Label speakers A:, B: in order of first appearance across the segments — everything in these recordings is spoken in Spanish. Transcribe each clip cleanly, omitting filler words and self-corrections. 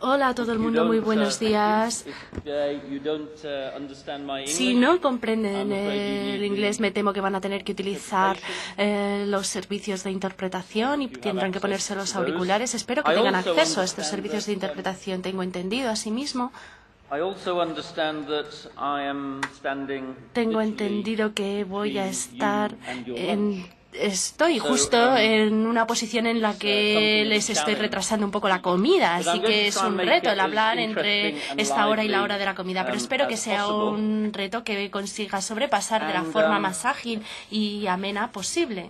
A: Hola a todo el mundo, muy buenos días. Si no comprenden el inglés, me temo que van a tener que utilizar los servicios de interpretación y tendrán que ponerse los auriculares. Espero que tengan acceso a estos servicios de interpretación. Tengo entendido, asimismo, que voy a estar Estoy justo en una posición en la que les estoy retrasando un poco la comida, así que es un reto el hablar entre esta hora y la hora de la comida, pero espero que sea un reto que consiga sobrepasar de la forma más ágil y amena posible.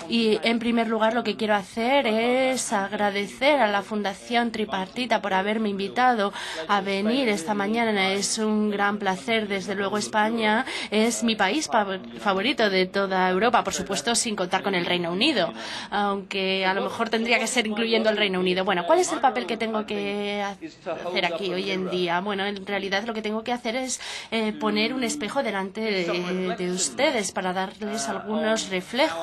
A: Y, en primer lugar, lo que quiero hacer es agradecer a la Fundación Tripartita por haberme invitado a venir esta mañana. Es un gran placer. Desde luego, España es mi país favorito de toda Europa, por supuesto, sin contar con el Reino Unido, aunque a lo mejor tendría que ser incluyendo el Reino Unido. Bueno, ¿cuál es el papel que tengo que hacer aquí hoy en día? Bueno, en realidad lo que tengo que hacer es poner un espejo delante de ustedes para darles algunos reflejos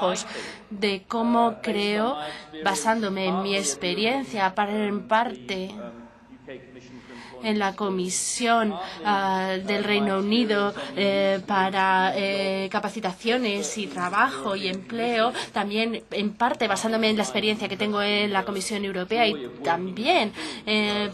A: de cómo creo, basándome en mi experiencia, en parte en la Comisión del Reino Unido para capacitaciones y trabajo y empleo, también en parte basándome en la experiencia que tengo en la Comisión Europea y también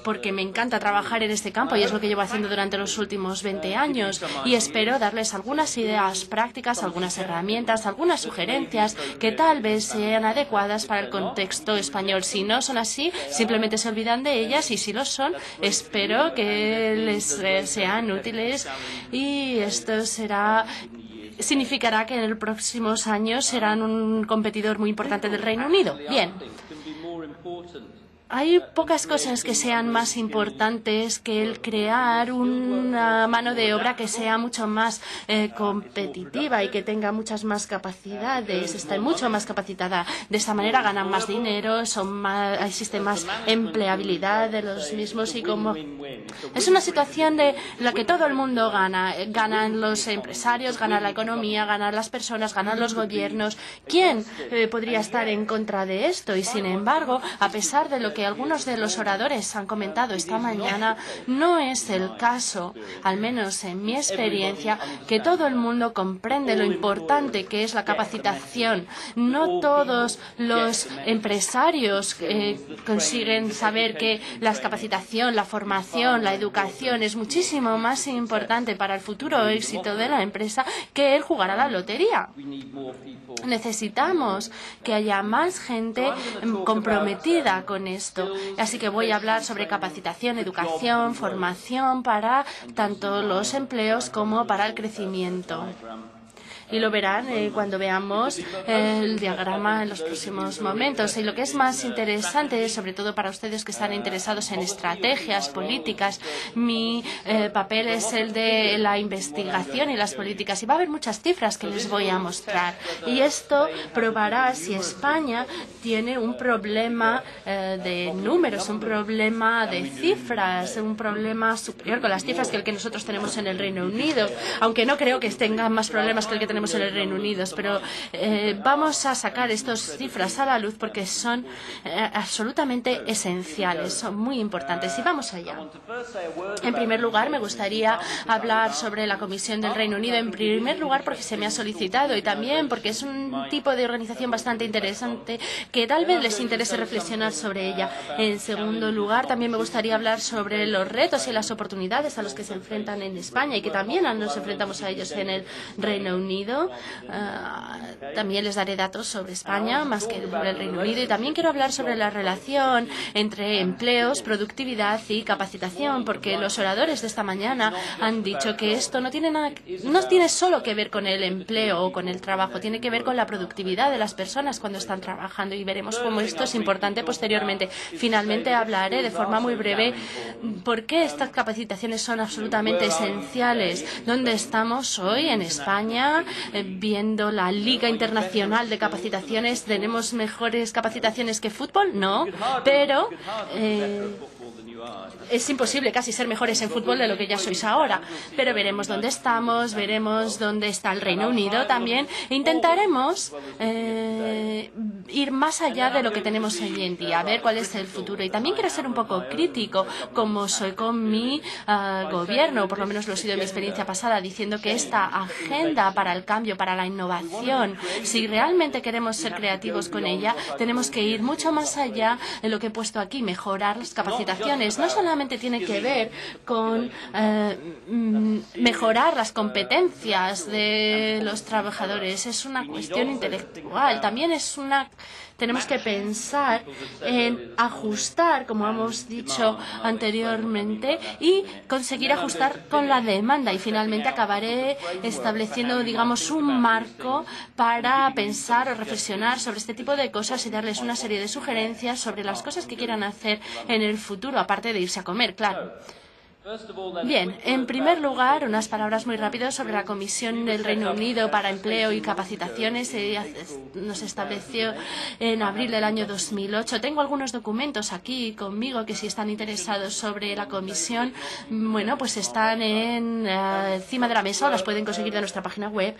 A: porque me encanta trabajar en este campo y es lo que llevo haciendo durante los últimos 20 años y espero darles algunas ideas prácticas, algunas herramientas, algunas sugerencias que tal vez sean adecuadas para el contexto español. Si no son así, simplemente se olvidan de ellas y si lo son, espero que les sean útiles y esto significará que en los próximos años serán un competidor muy importante del Reino Unido. Bien. Hay pocas cosas que sean más importantes que el crear una mano de obra que sea mucho más competitiva y que tenga muchas más capacidades, esté mucho más capacitada. De esta manera ganan más dinero, existe más empleabilidad de los mismos y como es una situación de la que todo el mundo gana. Ganan los empresarios, gana la economía, ganan las personas, ganan los gobiernos. ¿Quién podría estar en contra de esto? Y sin embargo, a pesar de lo que algunos de los oradores han comentado esta mañana, no es el caso, al menos en mi experiencia, que todo el mundo comprende lo importante que es la capacitación. No todos los empresarios consiguen saber que la capacitación, la formación, la educación es muchísimo más importante para el futuro éxito de la empresa que el jugar a la lotería. Necesitamos que haya más gente comprometida con esto. Así que voy a hablar sobre capacitación, educación, formación para tanto los empleos como para el crecimiento. Y lo verán cuando veamos el diagrama en los próximos momentos. Y lo que es más interesante, sobre todo para ustedes que están interesados en estrategias políticas, mi papel es el de la investigación y las políticas. Y va a haber muchas cifras que les voy a mostrar. Y esto probará si España tiene un problema de números, un problema de cifras, un problema superior con las cifras que el que nosotros tenemos en el Reino Unido. Aunque no creo que tengan más problemas que el que tenemos en el Reino Unido, pero vamos a sacar estas cifras a la luz porque son absolutamente esenciales, son muy importantes. Y vamos allá. En primer lugar, me gustaría hablar sobre la Comisión del Reino Unido. En primer lugar, porque se me ha solicitado y también porque es un tipo de organización bastante interesante que tal vez les interese reflexionar sobre ella. En segundo lugar, también me gustaría hablar sobre los retos y las oportunidades a los que se enfrentan en España y que también nos enfrentamos a ellos en el Reino Unido. También les daré datos sobre España, más que sobre el Reino Unido. Y también quiero hablar sobre la relación entre empleos, productividad y capacitación, porque los oradores de esta mañana han dicho que esto no tiene solo que ver con el empleo o con el trabajo, tiene que ver con la productividad de las personas cuando están trabajando y veremos cómo esto es importante posteriormente. Finalmente hablaré de forma muy breve por qué estas capacitaciones son absolutamente esenciales. ¿Dónde estamos hoy en España? viendo la Liga Internacional de Capacitaciones. ¿Tenemos mejores capacitaciones que fútbol? No, pero es imposible casi ser mejores en fútbol de lo que ya sois ahora. Pero veremos dónde estamos, veremos dónde está el Reino Unido también. E intentaremos ir más allá de lo que tenemos hoy en día, a ver cuál es el futuro. Y también quiero ser un poco crítico, como soy con mi gobierno, por lo menos lo he sido en mi experiencia pasada, diciendo que esta agenda para el cambio, para la innovación, si realmente queremos ser creativos con ella, tenemos que ir mucho más allá de lo que he puesto aquí, mejorar las capacitaciones. No solamente tiene que ver con mejorar las competencias de los trabajadores, es una cuestión intelectual, también tenemos que pensar en ajustar, como hemos dicho anteriormente, y conseguir ajustar con la demanda. Y finalmente acabaré estableciendo, digamos, un marco para pensar o reflexionar sobre este tipo de cosas y darles una serie de sugerencias sobre las cosas que quieran hacer en el futuro, aparte de irse a comer, claro. Bien, en primer lugar, unas palabras muy rápidas sobre la Comisión del Reino Unido para Empleo y Capacitaciones. Nos estableció en abril del año 2008. Tengo algunos documentos aquí conmigo que si están interesados sobre la Comisión, bueno, pues están encima de la mesa o las pueden conseguir de nuestra página web.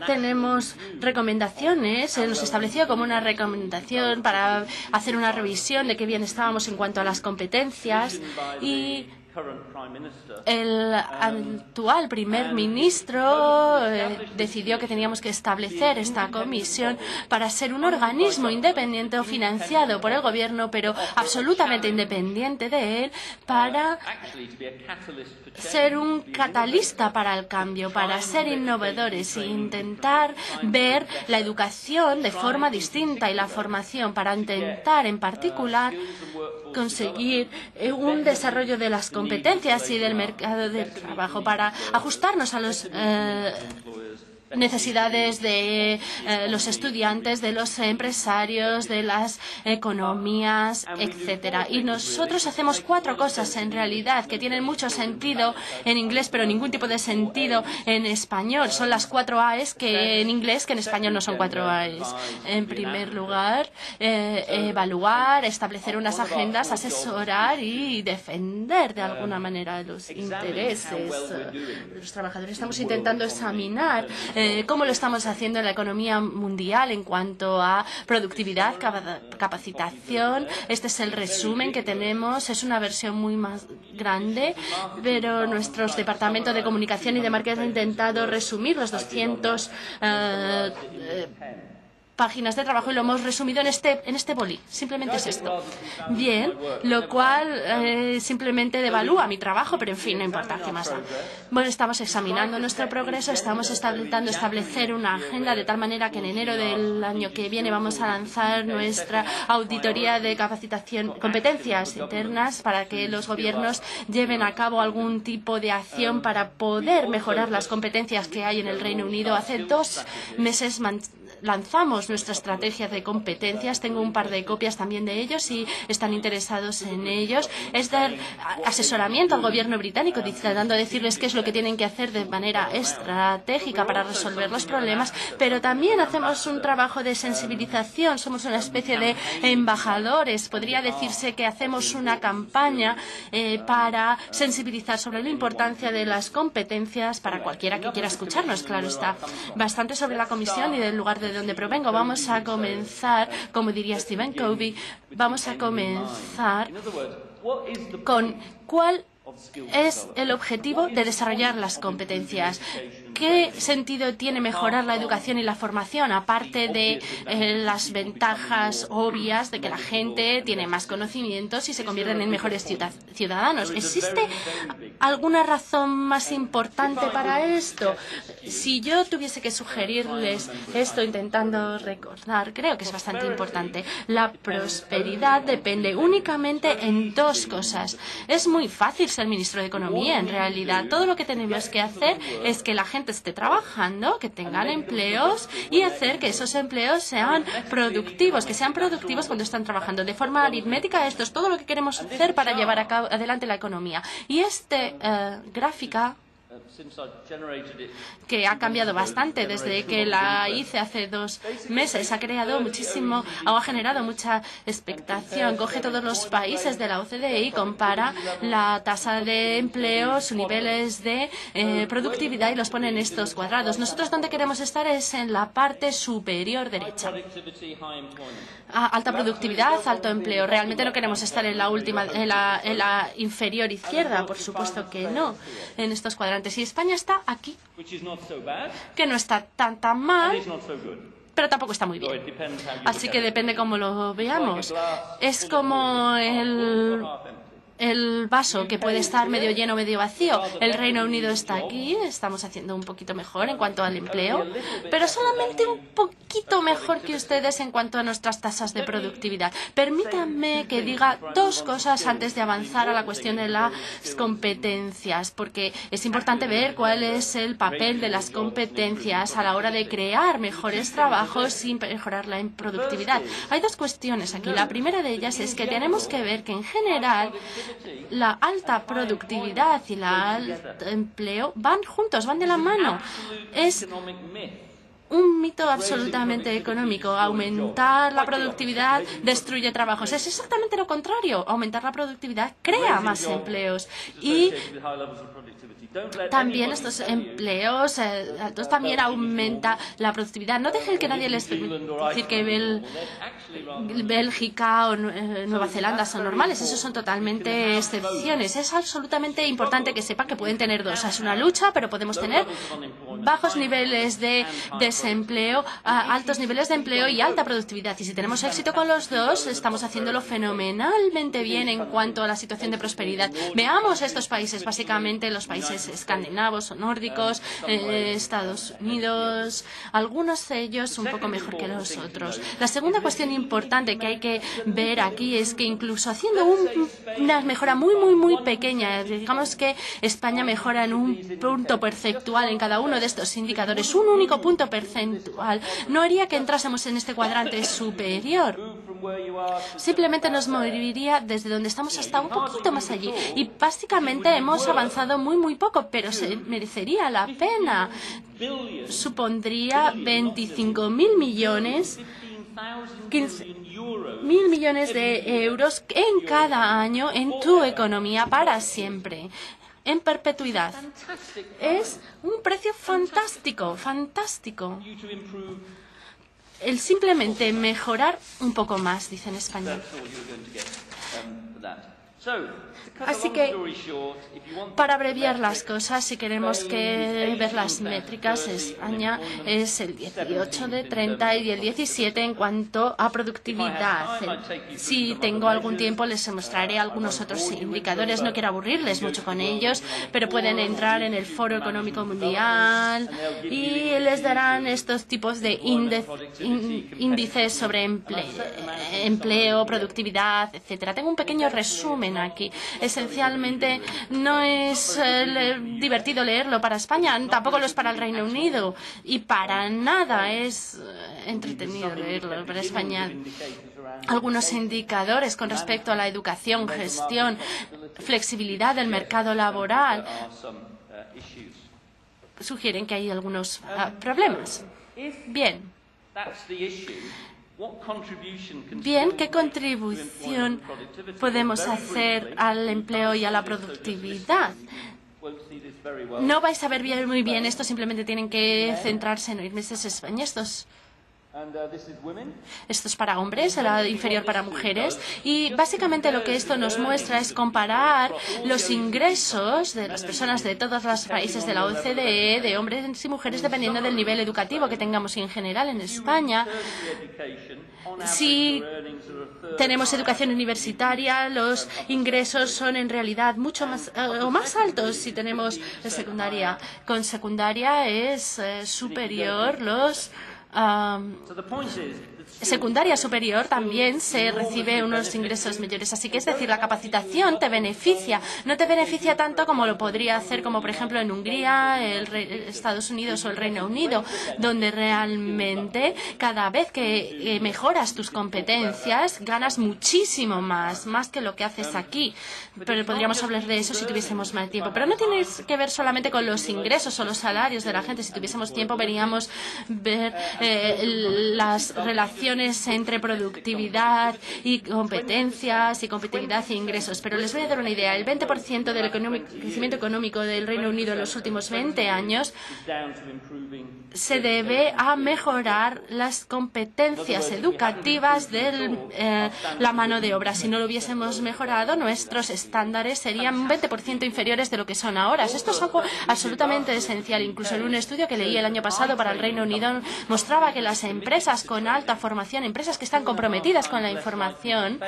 A: Tenemos recomendaciones, se nos estableció como una recomendación para hacer una revisión de qué bien estábamos en cuanto a las competencias y el actual primer ministro decidió que teníamos que establecer esta comisión para ser un organismo independiente o financiado por el gobierno, pero absolutamente independiente de él, para ser un catalista para el cambio, para ser innovadores e intentar ver la educación de forma distinta y la formación para intentar, en particular, conseguir un desarrollo de las competencias y del mercado del trabajo para ajustarnos a las necesidades de los estudiantes, de los empresarios, de las economías, etcétera. Y nosotros hacemos 4 cosas en realidad que tienen mucho sentido en inglés, pero ningún tipo de sentido en español. Son las 4 A's que en inglés, que en español no son 4 A's. En primer lugar, evaluar, establecer unas agendas, asesorar y defender de alguna manera los intereses de los trabajadores. Estamos intentando examinar cómo lo estamos haciendo en la economía mundial en cuanto a productividad, capacitación. Este es el resumen que tenemos. Es una versión muy más grande, pero nuestros departamentos de comunicación y de marketing han intentado resumir los 200 páginas de trabajo y lo hemos resumido en este boli. Simplemente es esto. Bien, lo cual simplemente devalúa mi trabajo, pero en fin, no importa, ¿qué más da? Bueno, estamos examinando nuestro progreso, estamos intentando establecer una agenda de tal manera que en enero del año que viene vamos a lanzar nuestra auditoría de capacitación, competencias internas para que los gobiernos lleven a cabo algún tipo de acción para poder mejorar las competencias que hay en el Reino Unido. Hace 2 meses lanzamos nuestra estrategia de competencias. Tengo un par de copias también de ellos si están interesados en ellos. Es dar asesoramiento al gobierno británico, tratando de decirles qué es lo que tienen que hacer de manera estratégica para resolver los problemas, pero también hacemos un trabajo de sensibilización. Somos una especie de embajadores. Podría decirse que hacemos una campaña para sensibilizar sobre la importancia de las competencias para cualquiera que quiera escucharnos. Claro está. Bastante sobre la comisión y del lugar de donde provengo. Vamos a comenzar, como diría Stephen Covey, vamos a comenzar con cuál es el objetivo de desarrollar las competencias. ¿Qué sentido tiene mejorar la educación y la formación, aparte de las ventajas obvias de que la gente tiene más conocimientos y se convierten en mejores ciudadanos? ¿Existe alguna razón más importante para esto? Si yo tuviese que sugerirles esto intentando recordar, creo que es bastante importante. La prosperidad depende únicamente en 2 cosas. Es muy fácil ser ministro de Economía, en realidad. Todo lo que tenemos que hacer es que la gente esté trabajando, que tengan empleos y hacer que esos empleos sean productivos, que sean productivos cuando están trabajando. De forma aritmética, esto es todo lo que queremos hacer para llevar adelante la economía. Y esta gráfica que ha cambiado bastante desde que la hice hace 2 meses. Ha creado muchísimo, ha generado mucha expectación. Coge todos los países de la OCDE y compara la tasa de empleo, sus niveles de productividad y los pone en estos cuadrados. Nosotros donde queremos estar es en la parte superior derecha. Alta productividad, alto empleo. Realmente no queremos estar en la última, en la inferior izquierda, por supuesto que no, en estos cuadrantes. Y España está aquí, que no está tan mal, pero tampoco está muy bien. Así que depende cómo lo veamos. Es como el vaso, que puede estar medio lleno o medio vacío. El Reino Unido está aquí, estamos haciendo un poquito mejor en cuanto al empleo, pero solamente un poquito mejor que ustedes en cuanto a nuestras tasas de productividad. Permítanme que diga 2 cosas antes de avanzar a la cuestión de las competencias, porque es importante ver cuál es el papel de las competencias a la hora de crear mejores trabajos y mejorar la productividad. Hay 2 cuestiones aquí. La primera de ellas es que tenemos que ver que en general la alta productividad y el alto empleo van juntos, van de la mano. Es un mito absolutamente económico. Aumentar la productividad destruye trabajos. Es exactamente lo contrario. Aumentar la productividad crea más empleos. Y también estos empleos altos también aumenta la productividad. No dejen que nadie les decir que Bélgica o Nueva Zelanda son normales. Esos son totalmente excepciones. Es absolutamente importante que sepan que pueden tener 2. Es una lucha, pero podemos tener bajos niveles de desempleo, altos niveles de empleo y alta productividad. Y si tenemos éxito con los 2, estamos haciéndolo fenomenalmente bien en cuanto a la situación de prosperidad. Veamos estos países, básicamente los países escandinavos o nórdicos, Estados Unidos, algunos de ellos un poco mejor que los otros. La segunda cuestión importante que hay que ver aquí es que incluso haciendo una mejora muy pequeña, digamos que España mejora en un punto percentual en cada uno de estos indicadores, un único punto percentual, no haría que entrásemos en este cuadrante superior. Simplemente nos movería desde donde estamos hasta un poquito más allí. Y básicamente hemos avanzado muy poco, pero se merecería la pena. Supondría 25.000 millones, 15.000 millones de euros en cada año en tu economía para siempre, en perpetuidad. Es un precio fantástico. El simplemente mejorar un poco más, dice en español. Así que, para abreviar las cosas, si queremos ver las métricas, España es el 18 de 30 y el 17 en cuanto a productividad. Si tengo algún tiempo, les mostraré algunos otros indicadores. No quiero aburrirles mucho con ellos, pero pueden entrar en el Foro Económico Mundial y les darán estos tipos de índices sobre empleo, productividad, etcétera. Tengo un pequeño resumen aquí. Esencialmente no es divertido leerlo para España, tampoco lo es para el Reino Unido y para nada es entretenido leerlo para España. Algunos indicadores con respecto a la educación, gestión, flexibilidad del mercado laboral sugieren que hay algunos problemas. Bien, ¿qué contribución podemos hacer al empleo y a la productividad? No vais a ver muy bien esto, simplemente tienen que centrarse en oírme. Este es España, esto es para hombres, el lado inferior para mujeres. Y básicamente lo que esto nos muestra es comparar los ingresos de las personas de todos los países de la OCDE, de hombres y mujeres, dependiendo del nivel educativo que tengamos. Y en general en España, si tenemos educación universitaria, los ingresos son en realidad mucho más o más altos si tenemos secundaria. Con secundaria es superior los secundaria superior también se recibe unos ingresos mayores. Así que, es decir, la capacitación te beneficia. No te beneficia tanto como lo podría hacer, como por ejemplo en Hungría, Estados Unidos o el Reino Unido, donde realmente cada vez que mejoras tus competencias ganas muchísimo más que lo que haces aquí. Pero podríamos hablar de eso si tuviésemos más tiempo. Pero no tiene que ver solamente con los ingresos o los salarios de la gente. Si tuviésemos tiempo, veríamos ver las relaciones entre productividad y competencias y competitividad e ingresos. Pero les voy a dar una idea. El 20% del crecimiento económico del Reino Unido en los últimos 20 años se debe a mejorar las competencias educativas de la mano de obra. Si no lo hubiésemos mejorado, nuestros estándares serían un 20% inferiores de lo que son ahora. Esto es algo absolutamente esencial. Incluso en un estudio que leí el año pasado para el Reino Unido mostraba que las empresas con alta formación, empresas que están comprometidas con la información,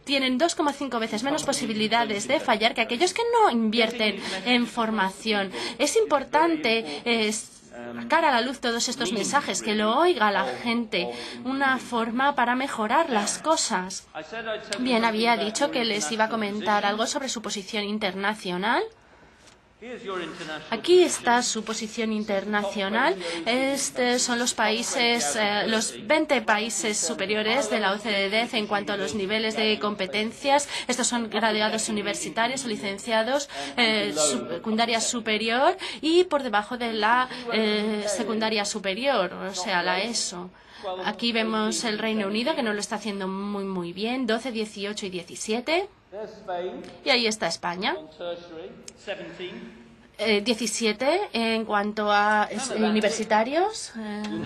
A: tienen 2,5 veces menos posibilidades de fallar que aquellos que no invierten en formación. Es importante sacar a la luz todos estos mensajes, que lo oiga la gente, una forma para mejorar las cosas. Bien, había dicho que les iba a comentar algo sobre su posición internacional. Aquí está su posición internacional. Estos son los países, los 20 países superiores de la OCDE en cuanto a los niveles de competencias. Estos son graduados universitarios o licenciados, secundaria superior y por debajo de la secundaria superior, o sea, la ESO. Aquí vemos el Reino Unido, que no lo está haciendo muy bien, 12, 18 y 17. Y ahí está España. 17 en cuanto a universitarios,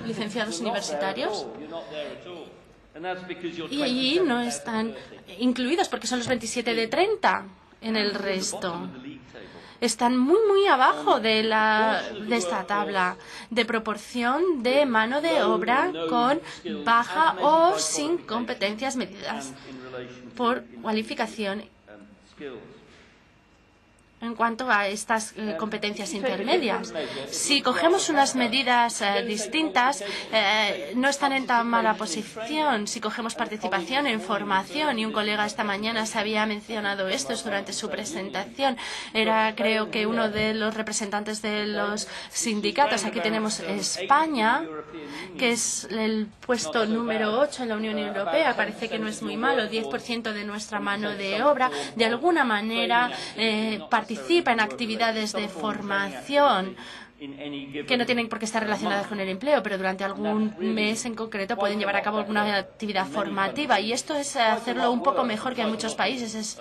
A: licenciados universitarios. Y allí no están incluidos porque son los 27 de 30 en el resto. Están muy abajo de esta tabla de proporción de mano de obra con baja o sin competencias medidas por cualificación en cuanto a estas competencias intermedias. Si cogemos unas medidas distintas, no están en tan mala posición. Si cogemos participación en formación, y un colega esta mañana se había mencionado esto durante su presentación, era creo que uno de los representantes de los sindicatos. Aquí tenemos España, que es el puesto número 8 en la Unión Europea. Parece que no es muy malo. 10% de nuestra mano de obra de alguna manera participa en actividades de formación que no tienen por qué estar relacionadas con el empleo, pero durante algún mes en concreto pueden llevar a cabo alguna actividad formativa. Y esto es hacerlo un poco mejor que en muchos países. Es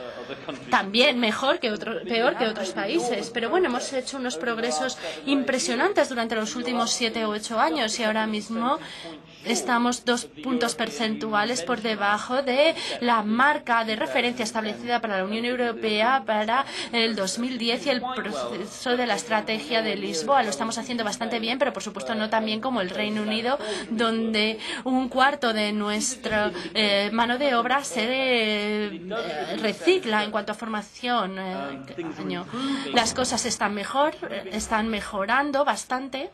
A: también peor que otros países. Pero bueno, hemos hecho unos progresos impresionantes durante los últimos 7 u 8 años y ahora mismo estamos 2 puntos porcentuales por debajo de la marca de referencia establecida para la Unión Europea para el 2010 y el proceso de la estrategia de Lisboa. Lo estamos haciendo bastante bien, pero por supuesto no tan bien como el Reino Unido, donde un cuarto de nuestra mano de obra se recicla en cuanto a formación. Las cosas están mejorando bastante,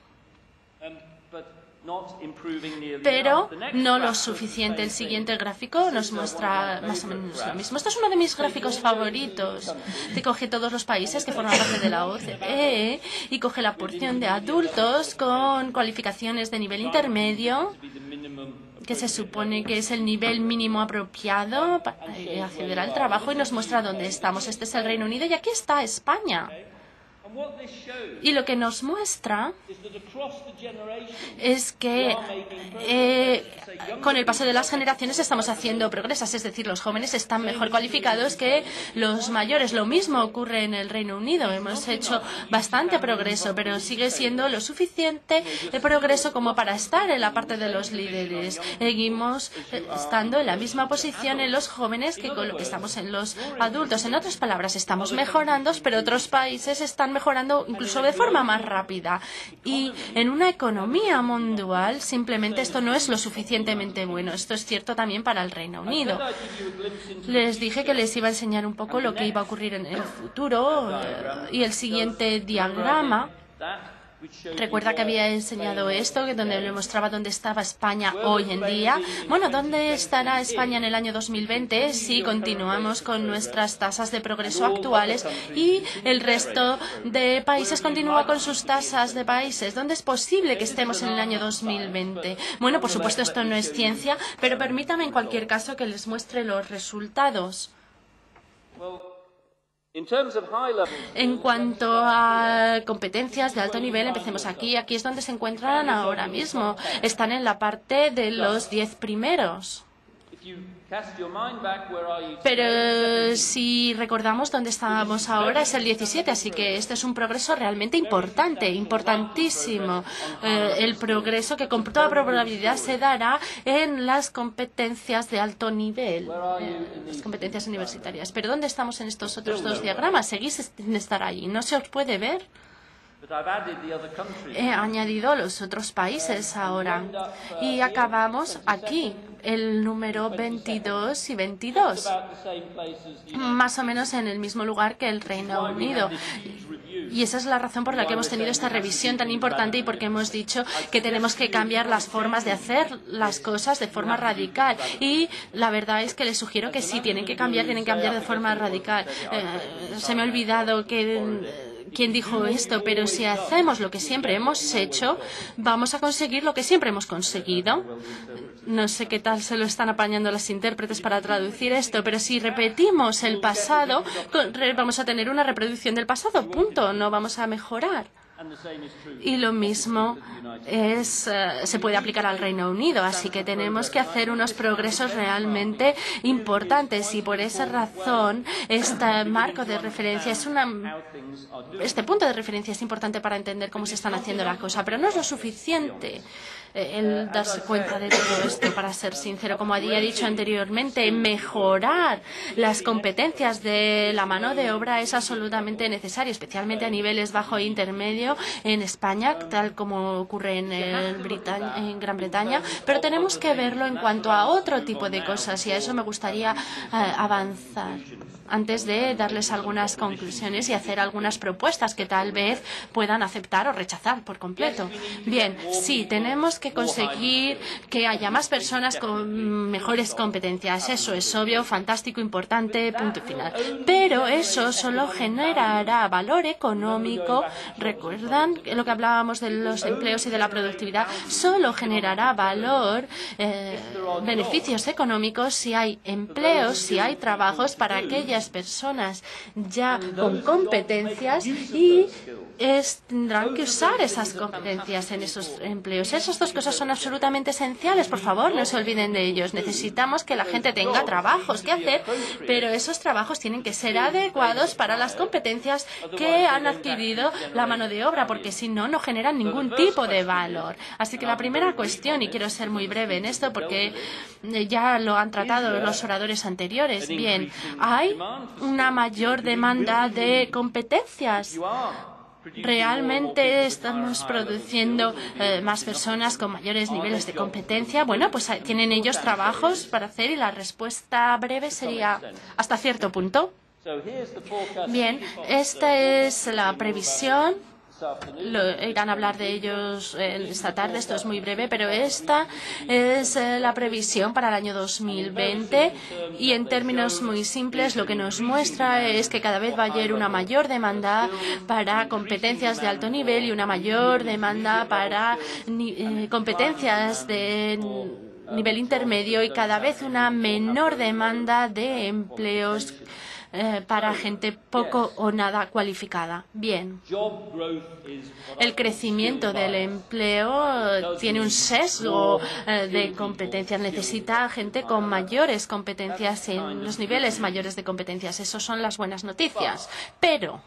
A: pero no lo suficiente. El siguiente gráfico nos muestra más o menos lo mismo. Esto es uno de mis gráficos favoritos. Te coge todos los países que forman parte de la OCDE y coge la porción de adultos con cualificaciones de nivel intermedio, que se supone que es el nivel mínimo apropiado para acceder al trabajo, y nos muestra dónde estamos. Este es el Reino Unido y aquí está España. Y lo que nos muestra es que con el paso de las generaciones estamos haciendo progresos, es decir, los jóvenes están mejor cualificados que los mayores. Lo mismo ocurre en el Reino Unido. Hemos hecho bastante progreso, pero sigue siendo lo suficiente de progreso como para estar en la parte de los líderes. Seguimos estando en la misma posición en los jóvenes que con lo que estamos en los adultos. En otras palabras, estamos mejorando, pero otros países están mejorando incluso de forma más rápida. Y en una economía mundial, simplemente esto no es lo suficientemente bueno. Esto es cierto también para el Reino Unido. Les dije que les iba a enseñar un poco lo que iba a ocurrir en el futuro, y el siguiente diagrama Recuerda que había enseñado esto, donde le mostraba dónde estaba España hoy en día. Bueno, ¿dónde estará España en el año 2020 si continuamos con nuestras tasas de progreso actuales y el resto de países continúa con sus tasas de países? ¿Dónde es posible que estemos en el año 2020? Bueno, por supuesto, esto no es ciencia, pero permítame en cualquier caso que les muestre los resultados. En cuanto a competencias de alto nivel, empecemos aquí. Aquí es donde se encuentran ahora mismo. Están en la parte de los 10 primeros. Pero si recordamos dónde estábamos ahora, es el 17, así que este es un progreso realmente importante, importantísimo. El progreso que con toda probabilidad se dará en las competencias de alto nivel, las competencias universitarias. Pero ¿dónde estamos en estos otros dos diagramas? Seguís sin estar ahí. ¿No se os puede ver? He añadido los otros países ahora y acabamos aquí, el número 22 y 22, más o menos en el mismo lugar que el Reino Unido. Y esa es la razón por la que hemos tenido esta revisión tan importante y porque hemos dicho que tenemos que cambiar las formas de hacer las cosas de forma radical. Y la verdad es que les sugiero que sí, tienen que cambiar de forma radical. Se me ha olvidado quién dijo esto, pero si hacemos lo que siempre hemos hecho, vamos a conseguir lo que siempre hemos conseguido. No sé qué tal se lo están apañando las intérpretes para traducir esto, pero si repetimos el pasado, vamos a tener una reproducción del pasado, punto, no vamos a mejorar. Y lo mismo se puede aplicar al Reino Unido, así que tenemos que hacer unos progresos realmente importantes y por esa razón este marco de referencia este punto de referencia es importante para entender cómo se están haciendo las cosas, pero no es lo suficiente el darse cuenta de todo esto, para ser sincero. Como había dicho anteriormente, mejorar las competencias de la mano de obra es absolutamente necesario, especialmente a niveles bajo e intermedio en España, tal como ocurre en Gran Bretaña, pero tenemos que verlo en cuanto a otro tipo de cosas y a eso me gustaría avanzar antes de darles algunas conclusiones y hacer algunas propuestas que tal vez puedan aceptar o rechazar por completo. Bien, sí, tenemos que conseguir que haya más personas con mejores competencias. Eso es obvio, fantástico, importante, punto final. Pero eso solo generará valor económico. ¿Recuerdan lo que hablábamos de los empleos y de la productividad? Solo generará valor, beneficios económicos si hay empleos, si hay trabajos para aquellas personas ya con competencias y tendrán que usar esas competencias en esos empleos. Esas dos cosas son absolutamente esenciales. Por favor, no se olviden de ellos. Necesitamos que la gente tenga trabajos que hacer, pero esos trabajos tienen que ser adecuados para las competencias que han adquirido la mano de obra, porque si no, no generan ningún tipo de valor. Así que la primera cuestión, y quiero ser muy breve en esto porque ya lo han tratado los oradores anteriores. Bien, hay una mayor demanda de competencias. ¿Realmente estamos produciendo más personas con mayores niveles de competencia? Bueno, pues tienen ellos trabajos para hacer y la respuesta breve sería hasta cierto punto. Bien, esta es la previsión. Irán a hablar de ellos esta tarde, esto es muy breve, pero esta es la previsión para el año 2020 y en términos muy simples lo que nos muestra es que cada vez va a haber una mayor demanda para competencias de alto nivel y una mayor demanda para competencias de nivel intermedio y cada vez una menor demanda de empleos para gente poco o nada cualificada. Bien. El crecimiento del empleo tiene un sesgo de competencias. Necesita gente con mayores competencias en los niveles mayores de competencias. Esas son las buenas noticias. Pero,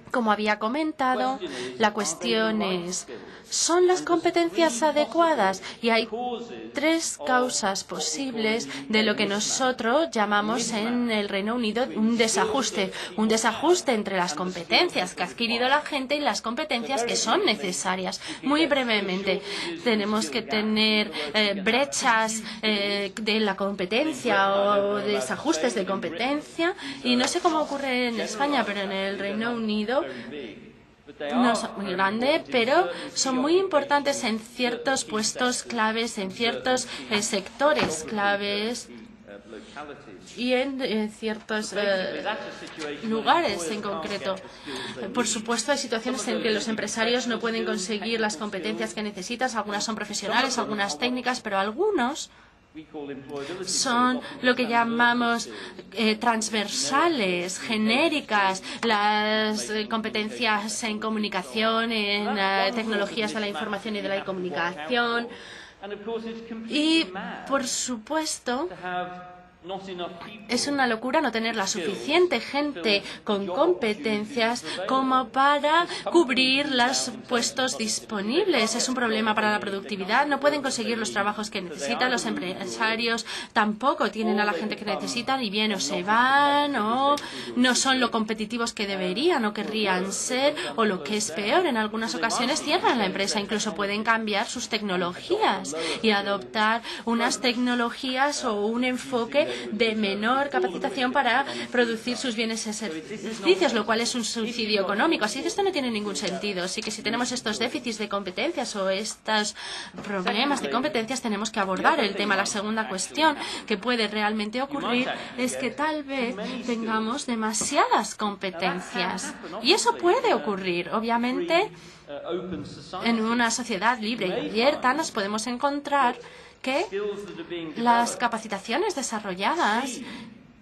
A: como había comentado, la cuestión es, ¿son las competencias adecuadas? Y hay tres causas posibles de lo que nosotros llamamos en el Reino Unido un desajuste. Un desajuste entre las competencias que ha adquirido la gente y las competencias que son necesarias. Muy brevemente, tenemos que tener brechas de la competencia o desajustes de competencia. Y no sé cómo ocurre en España, pero en el Reino Unido No son muy grandes, pero son muy importantes en ciertos puestos claves, en ciertos sectores claves y en ciertos lugares en concreto. Por supuesto, hay situaciones en que los empresarios no pueden conseguir las competencias que necesitan. Algunas son profesionales, algunas técnicas, pero algunos son lo que llamamos transversales, genéricas, las competencias en comunicación, en tecnologías de la información y de la comunicación. Y, por supuesto, es una locura no tener la suficiente gente con competencias como para cubrir los puestos disponibles. Es un problema para la productividad. No pueden conseguir los trabajos que necesitan. Los empresarios tampoco tienen a la gente que necesitan y bien o se van o no son lo competitivos que deberían o querrían ser, o lo que es peor, en algunas ocasiones cierran la empresa. Incluso pueden cambiar sus tecnologías y adoptar unas tecnologías o un enfoque de menor capacitación para producir sus bienes y servicios, lo cual es un suicidio económico. Así que esto no tiene ningún sentido. Así que si tenemos estos déficits de competencias o estos problemas de competencias, tenemos que abordar el tema. La segunda cuestión que puede realmente ocurrir es que tal vez tengamos demasiadas competencias. Y eso puede ocurrir. Obviamente, en una sociedad libre y abierta nos podemos encontrar que las capacitaciones desarrolladas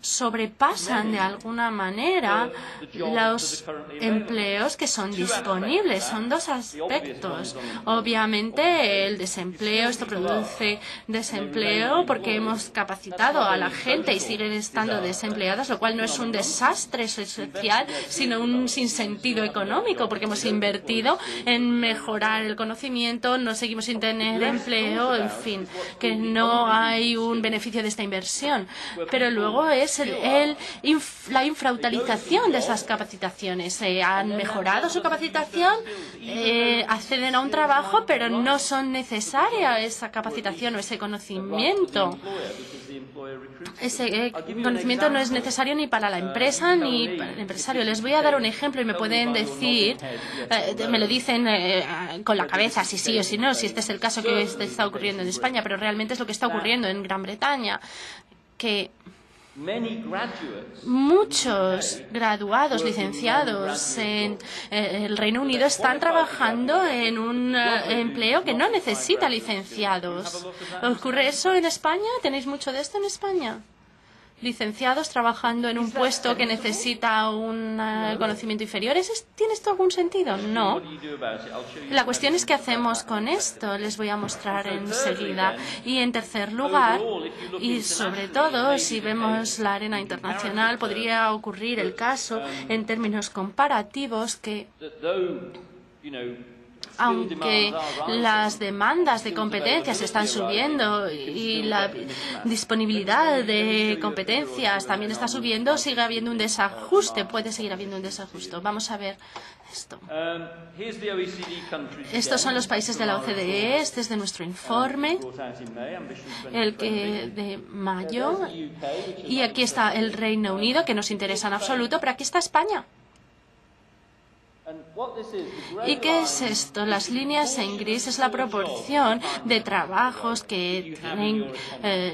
A: sobrepasan de alguna manera los empleos que son disponibles. Son dos aspectos. Obviamente el desempleo, esto produce desempleo porque hemos capacitado a la gente y siguen estando desempleadas, lo cual no es un desastre social, sino un sinsentido económico, porque hemos invertido en mejorar el conocimiento, no seguimos sin tener empleo, en fin, que no hay un beneficio de esta inversión. Pero luego es la infrautilización de esas capacitaciones. Han mejorado su capacitación, acceden a un trabajo, pero no son necesarias esa capacitación o ese conocimiento. Ese conocimiento no es necesario ni para la empresa ni para el empresario. Les voy a dar un ejemplo y me pueden decir, me lo dicen con la cabeza, si sí o si no, si este es el caso que está ocurriendo en España, pero realmente es lo que está ocurriendo en Gran Bretaña, que muchos graduados, licenciados en el Reino Unido están trabajando en un empleo que no necesita licenciados. ¿Ocurre eso en España? ¿Tenéis mucho de esto en España? Licenciados trabajando en un puesto que necesita un conocimiento inferior. ¿Tiene esto algún sentido? No. La cuestión es qué hacemos con esto. Les voy a mostrar enseguida. Y en tercer lugar, y sobre todo si vemos la arena internacional, podría ocurrir el caso en términos comparativos que aunque las demandas de competencias están subiendo y la disponibilidad de competencias también está subiendo, sigue habiendo un desajuste, puede seguir habiendo un desajuste. Vamos a ver esto. Estos son los países de la OCDE, este es de nuestro informe, el que de mayo, y aquí está el Reino Unido, que nos interesa en absoluto, pero aquí está España. ¿Y qué es esto? Las líneas en gris es la proporción de trabajos que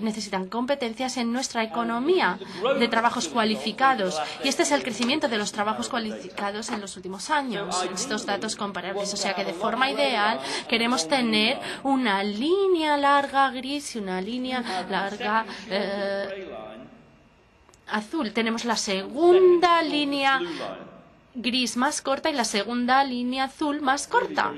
A: necesitan competencias en nuestra economía, de trabajos cualificados. Y este es el crecimiento de los trabajos cualificados en los últimos años. Estos datos comparables. O sea que de forma ideal queremos tener una línea larga gris y una línea larga azul. Tenemos la segunda línea gris más corta y la segunda línea azul más corta.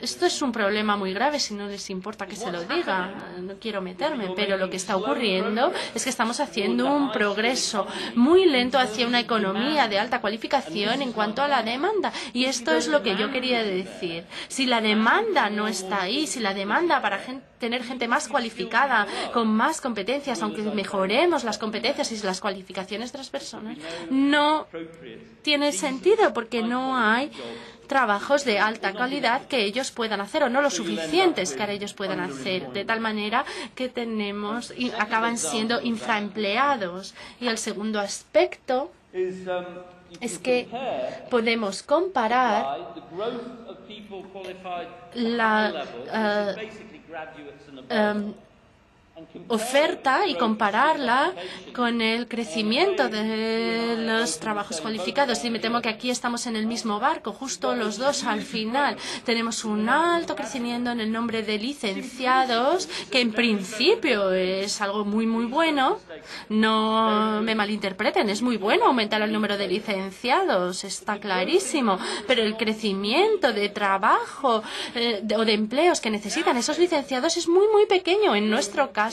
A: Esto es un problema muy grave, si no les importa que se lo diga. No quiero meterme, pero lo que está ocurriendo es que estamos haciendo un progreso muy lento hacia una economía de alta cualificación en cuanto a la demanda. Y esto es lo que yo quería decir. Si la demanda no está ahí, si la demanda para tener gente más cualificada, con más competencias, aunque mejoremos las competencias y las cualificaciones de las personas, no tiene sentido porque no hay trabajos de alta calidad que ellos puedan hacer o no lo suficientes que ellos puedan hacer, de tal manera que acaban siendo infraempleados. Y el segundo aspecto es que podemos comparar la oferta y compararla con el crecimiento de los trabajos cualificados. Y me temo que aquí estamos en el mismo barco, justo los dos al final. Tenemos un alto crecimiento en el nombre de licenciados, que en principio es algo muy, muy bueno. No me malinterpreten, es muy bueno aumentar el número de licenciados, está clarísimo. Pero el crecimiento de trabajo o de empleos que necesitan esos licenciados es muy, muy pequeño. En nuestro caso,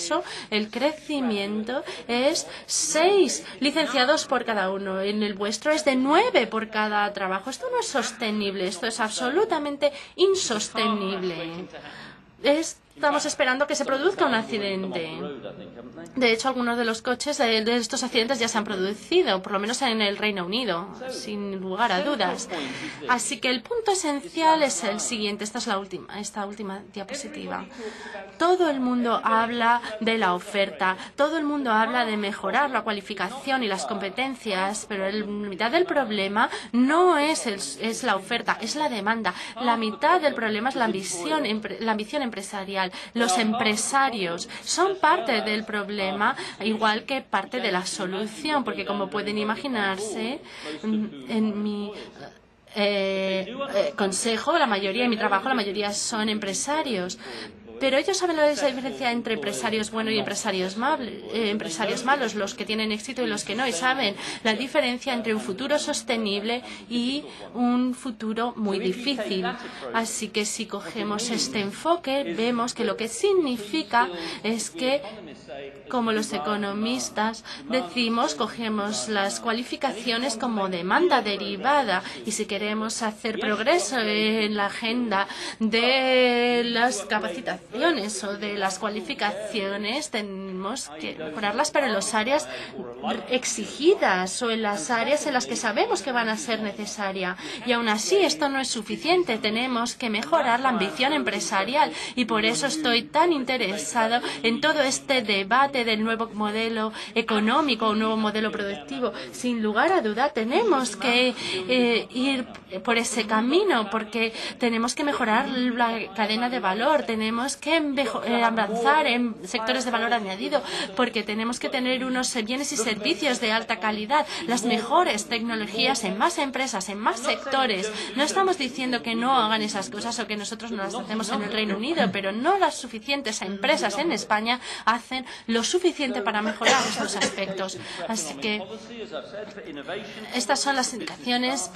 A: el crecimiento es 6 licenciados por cada uno. En el vuestro es de 9 por cada trabajo. Esto no es sostenible. Esto es absolutamente insostenible. Estamos esperando que se produzca un accidente. De hecho, algunos de los coches de estos accidentes ya se han producido, por lo menos en el Reino Unido, sin lugar a dudas. Así que el punto esencial es el siguiente. Esta última diapositiva. Todo el mundo habla de la oferta, todo el mundo habla de mejorar la cualificación y las competencias, pero la mitad del problema no es la oferta, es la demanda. La mitad del problema es la ambición empresarial. Los empresarios son parte del problema, igual que parte de la solución, porque como pueden imaginarse, en mi consejo, en mi trabajo, la mayoría son empresarios. Pero ellos saben la diferencia entre empresarios buenos y empresarios malos, los que tienen éxito y los que no, y saben la diferencia entre un futuro sostenible y un futuro muy difícil. Así que si cogemos este enfoque, vemos que lo que significa es que, como los economistas decimos, cogemos las cualificaciones como demanda derivada, y si queremos hacer progreso en la agenda de las capacitaciones o de las cualificaciones, tenemos que mejorarlas, pero en las áreas exigidas o en las áreas en las que sabemos que van a ser necesarias. Y aún así esto no es suficiente, tenemos que mejorar la ambición empresarial, y por eso estoy tan interesado en todo este debate del nuevo modelo económico, un nuevo modelo productivo. Sin lugar a duda tenemos que ir por ese camino, porque tenemos que mejorar la cadena de valor, tenemos que avanzar en sectores de valor añadido, porque tenemos que tener unos bienes y servicios de alta calidad, las mejores tecnologías en más empresas, en más sectores. No estamos diciendo que no hagan esas cosas o que nosotros no las hacemos en el Reino Unido, pero no las suficientes empresas en España hacen lo suficiente para mejorar estos aspectos. Así que estas son las indicaciones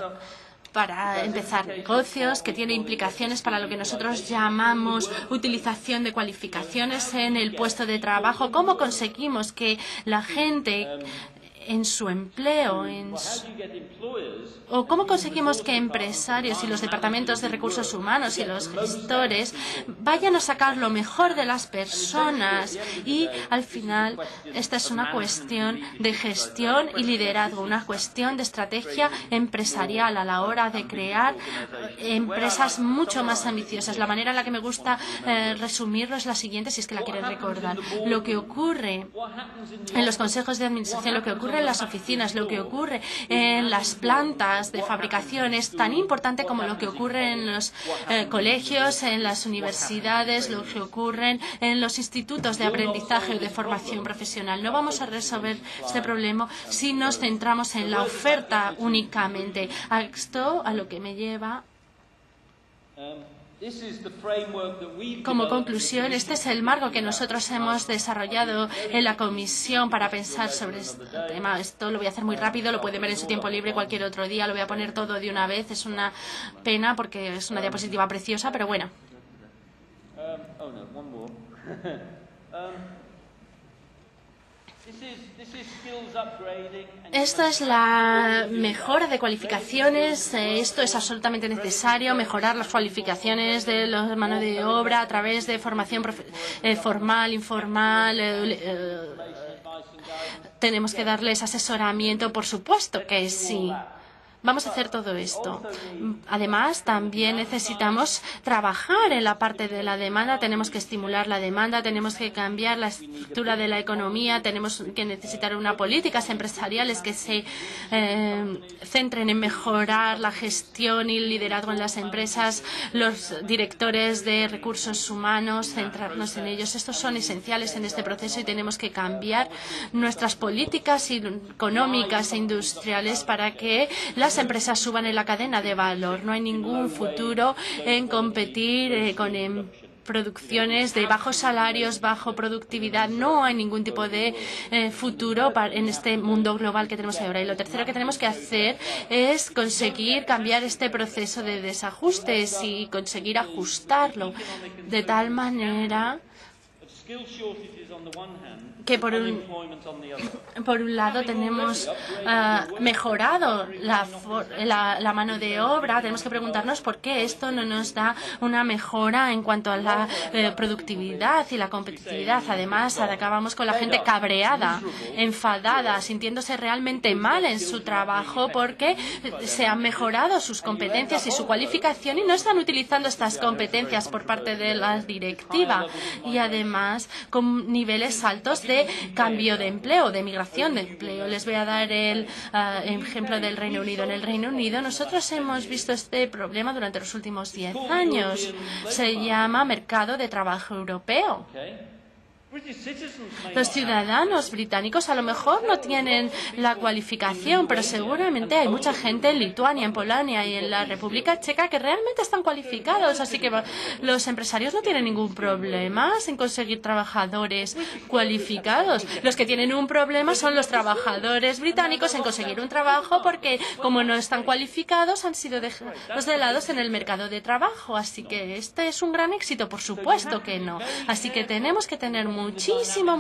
A: para empezar negocios, que tiene implicaciones para lo que nosotros llamamos utilización de cualificaciones en el puesto de trabajo. ¿Cómo conseguimos que la gente en su empleo, o cómo conseguimos que empresarios y los departamentos de recursos humanos y los gestores vayan a sacar lo mejor de las personas? Y al final esta es una cuestión de gestión y liderazgo, una cuestión de estrategia empresarial a la hora de crear empresas mucho más ambiciosas. La manera en la que me gusta resumirlo es la siguiente, si es que la quieren recordar. Lo que ocurre en los consejos de administración, lo que ocurre en las oficinas, lo que ocurre en las plantas de fabricación es tan importante como lo que ocurre en los colegios, en las universidades, lo que ocurre en los institutos de aprendizaje o de formación profesional. No vamos a resolver este problema si nos centramos en la oferta únicamente. Esto a lo que me lleva como conclusión. Este es el marco que nosotros hemos desarrollado en la comisión para pensar sobre este tema. Esto lo voy a hacer muy rápido, lo pueden ver en su tiempo libre cualquier otro día. Lo voy a poner todo de una vez. Es una pena porque es una diapositiva preciosa, pero bueno. Esta es la mejora de cualificaciones. Esto es absolutamente necesario, mejorar las cualificaciones de la mano de obra a través de formación formal, informal. Tenemos que darles asesoramiento, por supuesto que sí. Vamos a hacer todo esto. Además, también necesitamos trabajar en la parte de la demanda. Tenemos que estimular la demanda, tenemos que cambiar la estructura de la economía, tenemos que necesitar unas políticas empresariales que se centren en mejorar la gestión y el liderazgo en las empresas, los directores de recursos humanos, centrarnos en ellos. Estos son esenciales en este proceso y tenemos que cambiar nuestras políticas económicas e industriales para que las empresas suban en la cadena de valor. No hay ningún futuro en competir con producciones de bajos salarios, bajo productividad. No hay ningún tipo de futuro en este mundo global que tenemos ahora. Y lo tercero que tenemos que hacer es conseguir cambiar este proceso de desajustes y conseguir ajustarlo de tal manera que por un lado tenemos mejorado la mano de obra. Tenemos que preguntarnos por qué esto no nos da una mejora en cuanto a la productividad y la competitividad. Además, acabamos con la gente cabreada, enfadada, sintiéndose realmente mal en su trabajo porque se han mejorado sus competencias y su cualificación y no están utilizando estas competencias por parte de la directiva. Y además, con niveles altos de cambio de empleo, de migración de empleo. Les voy a dar el ejemplo del Reino Unido. En el Reino Unido nosotros hemos visto este problema durante los últimos 10 años. Se llama mercado de trabajo europeo. Los ciudadanos británicos a lo mejor no tienen la cualificación, pero seguramente hay mucha gente en Lituania, en Polonia y en la República Checa que realmente están cualificados. Así que los empresarios no tienen ningún problema en conseguir trabajadores cualificados. Los que tienen un problema son los trabajadores británicos en conseguir un trabajo porque, como no están cualificados, han sido dejados de lado en el mercado de trabajo. Así que este es un gran éxito, por supuesto que no. Así que tenemos que tener muchísimo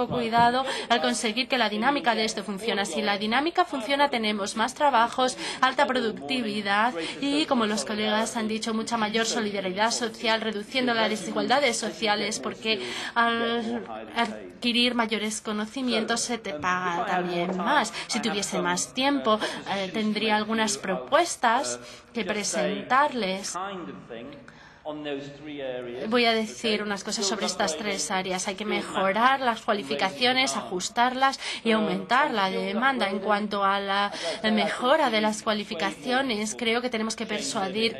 A: cuidado al conseguir que la dinámica de esto funcione. Si la dinámica funciona, tenemos más trabajos, alta productividad y, como los colegas han dicho, mucha mayor solidaridad social, reduciendo las desigualdades sociales, porque al adquirir mayores conocimientos se te paga también más. Si tuviese más tiempo, tendría algunas propuestas que presentarles. Voy a decir unas cosas sobre estas tres áreas. Hay que mejorar las cualificaciones, ajustarlas y aumentar la demanda. En cuanto a la mejora de las cualificaciones, creo que tenemos que persuadir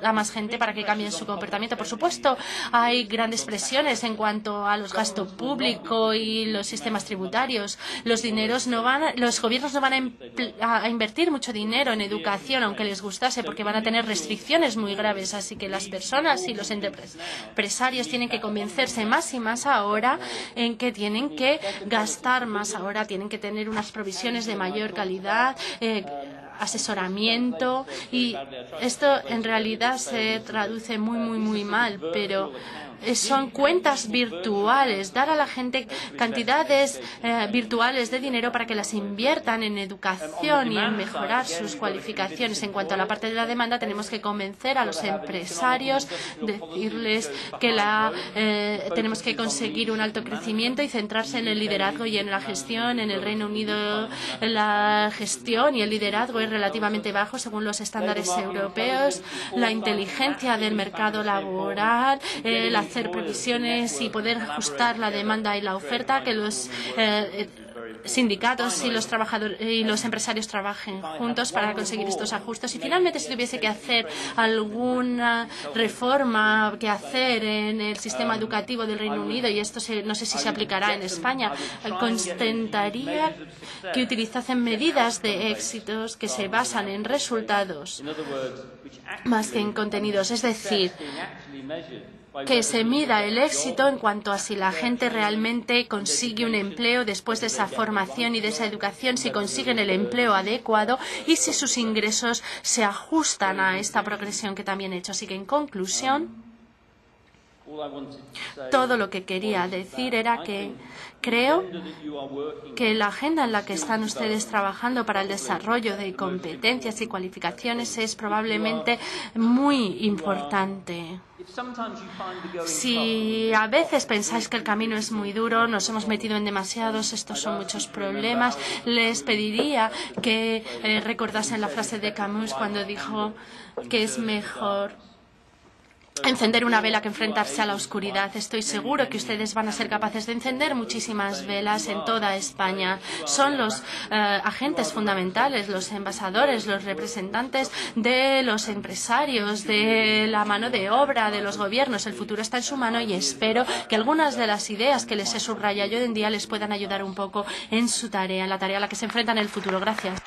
A: a más gente para que cambien su comportamiento. Por supuesto, hay grandes presiones en cuanto a los gastos públicos y los sistemas tributarios. Los gobiernos no van a invertir mucho dinero en educación, aunque les gustase, porque van a tener restricciones muy graves. Así que las personas y los empresarios tienen que convencerse más y más ahora en que tienen que gastar más ahora, tienen que tener unas provisiones de mayor calidad, asesoramiento, y esto en realidad se traduce muy mal, pero son cuentas virtuales, dar a la gente cantidades virtuales de dinero para que las inviertan en educación y en mejorar sus cualificaciones. En cuanto a la parte de la demanda, tenemos que convencer a los empresarios, decirles que tenemos que conseguir un alto crecimiento y centrarse en el liderazgo y en la gestión. En el Reino Unido la gestión y el liderazgo es relativamente bajo según los estándares europeos. La inteligencia del mercado laboral, hacer previsiones y poder ajustar la demanda y la oferta, que los sindicatos y los trabajadores y los empresarios trabajen juntos para conseguir estos ajustes. Y finalmente, si tuviese que hacer alguna reforma que hacer en el sistema educativo del Reino Unido, y esto no sé si se aplicará en España, intentaría que utilizasen medidas de éxitos que se basan en resultados más que en contenidos. Es decir, que se mida el éxito en cuanto a si la gente realmente consigue un empleo después de esa formación y de esa educación, si consiguen el empleo adecuado y si sus ingresos se ajustan a esta progresión que también he hecho. Así que, en conclusión, todo lo que quería decir era que creo que la agenda en la que están ustedes trabajando para el desarrollo de competencias y cualificaciones es probablemente muy importante. Si a veces pensáis que el camino es muy duro, nos hemos metido en demasiados, estos son muchos problemas, les pediría que recordasen la frase de Camus cuando dijo que es mejor encender una vela que enfrentarse a la oscuridad. Estoy seguro que ustedes van a ser capaces de encender muchísimas velas en toda España. Son los agentes fundamentales, los embajadores, los representantes de los empresarios, de la mano de obra, de los gobiernos. El futuro está en su mano y espero que algunas de las ideas que les he subrayado hoy en día les puedan ayudar un poco en su tarea, en la tarea a la que se enfrentan en el futuro. Gracias.